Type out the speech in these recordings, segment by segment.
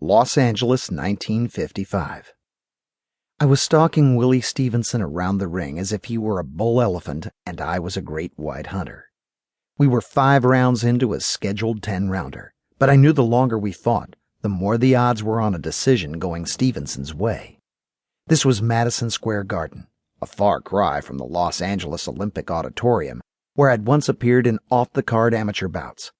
Los Angeles, 1955. I was stalking Willie Stevenson around the ring as if he were a bull elephant and I was a great white hunter. We were 5 rounds into a scheduled 10-rounder, but I knew the longer we fought, the more the odds were on a decision going Stevenson's way. This was Madison Square Garden, a far cry from the Los Angeles Olympic Auditorium, where I'd once appeared in off-the-card amateur bouts.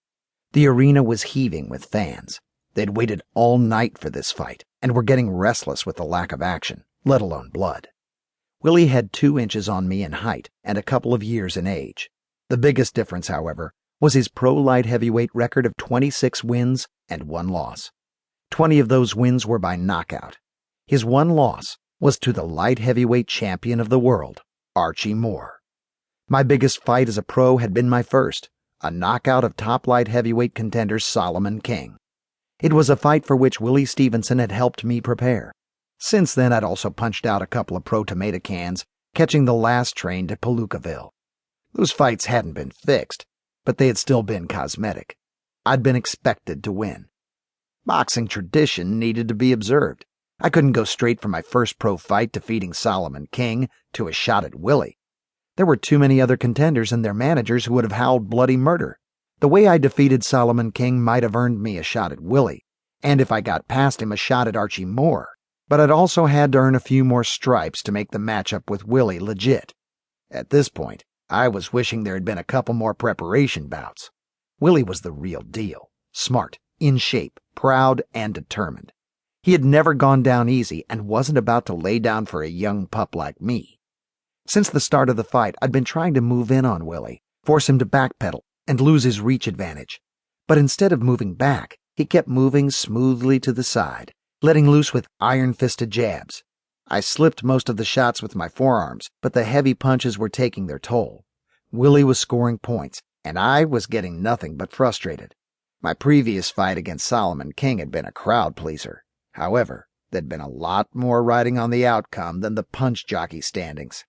The arena was heaving with fans. They'd waited all night for this fight and were getting restless with the lack of action, let alone blood. Willie had 2 inches on me in height and a couple of years in age. The biggest difference, however, was his pro light heavyweight record of 26 wins and 1 loss. 20 of those wins were by knockout. His 1 loss was to the light heavyweight champion of the world, Archie Moore. My biggest fight as a pro had been my first, a knockout of top light heavyweight contender Solomon King. It was a fight for which Willie Stevenson had helped me prepare. Since then, I'd also punched out a couple of pro tomato cans, catching the last train to Palookaville. Those fights hadn't been fixed, but they had still been cosmetic. I'd been expected to win. Boxing tradition needed to be observed. I couldn't go straight from my first pro fight defeating Solomon King to a shot at Willie. There were too many other contenders and their managers who would have howled bloody murder. The way I defeated Solomon King might have earned me a shot at Willie, and if I got past him, a shot at Archie Moore. But I'd also had to earn a few more stripes to make the matchup with Willie legit. At this point, I was wishing there had been a couple more preparation bouts. Willie was the real deal. Smart, in shape, proud, and determined. He had never gone down easy and wasn't about to lay down for a young pup like me. Since the start of the fight, I'd been trying to move in on Willie, force him to backpedal, and lose his reach advantage. But instead of moving back, he kept moving smoothly to the side, letting loose with iron-fisted jabs. I slipped most of the shots with my forearms, but the heavy punches were taking their toll. Willie was scoring points, and I was getting nothing but frustrated. My previous fight against Solomon King had been a crowd pleaser. However, there'd been a lot more riding on the outcome than the punch jockey standings.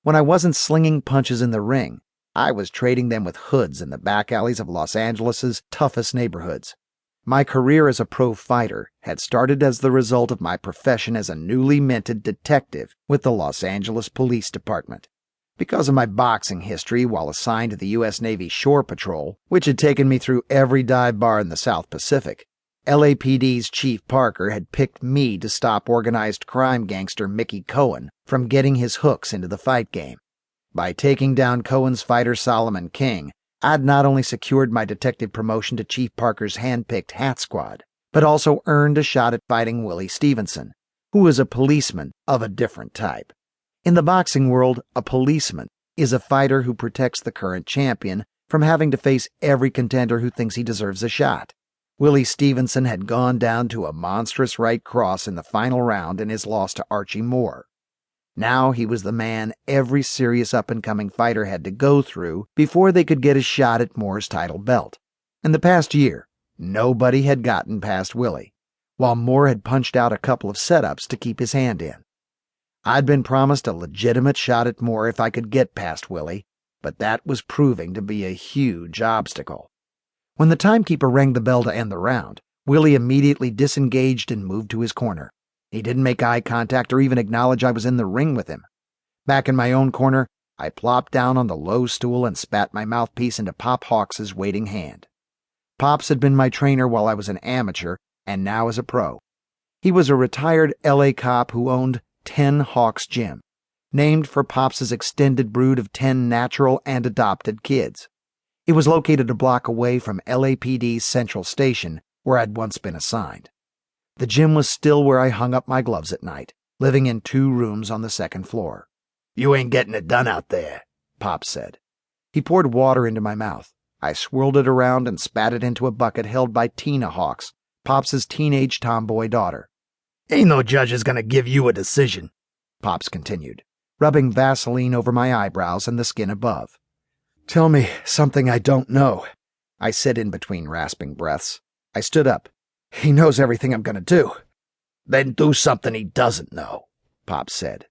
When I wasn't slinging punches in the ring, I was trading them with hoods in the back alleys of Los Angeles's toughest neighborhoods. My career as a pro fighter had started as the result of my profession as a newly minted detective with the Los Angeles Police Department. Because of my boxing history while assigned to the U.S. Navy Shore Patrol, which had taken me through every dive bar in the South Pacific, LAPD's Chief Parker had picked me to stop organized crime gangster Mickey Cohen from getting his hooks into the fight game. By taking down Cohen's fighter Solomon King, I'd not only secured my detective promotion to Chief Parker's hand-picked Hat Squad, but also earned a shot at fighting Willie Stevenson, who was a policeman of a different type. In the boxing world, a policeman is a fighter who protects the current champion from having to face every contender who thinks he deserves a shot. Willie Stevenson had gone down to a monstrous right cross in the final round in his loss to Archie Moore. Now he was the man every serious up-and-coming fighter had to go through before they could get a shot at Moore's title belt. In the past year, nobody had gotten past Willie, while Moore had punched out a couple of setups to keep his hand in. I'd been promised a legitimate shot at Moore if I could get past Willie, but that was proving to be a huge obstacle. When the timekeeper rang the bell to end the round, Willie immediately disengaged and moved to his corner. He didn't make eye contact or even acknowledge I was in the ring with him. Back in my own corner, I plopped down on the low stool and spat my mouthpiece into Pop Hawks's waiting hand. Pops had been my trainer while I was an amateur and now as a pro. He was a retired LA cop who owned 10 Hawks Gym, named for Pops's extended brood of 10 natural and adopted kids. It was located a block away from LAPD's Central Station, where I'd once been assigned. The gym was still where I hung up my gloves at night, living in 2 rooms on the 2nd floor. "You ain't getting it done out there," Pops said. He poured water into my mouth. I swirled it around and spat it into a bucket held by Tina Hawks, Pops's teenage tomboy daughter. "Ain't no judge gonna give you a decision," Pops continued, rubbing Vaseline over my eyebrows and the skin above. "Tell me something I don't know," I said in between rasping breaths. I stood up. "He knows everything I'm gonna do." "Then do something he doesn't know," Pops said.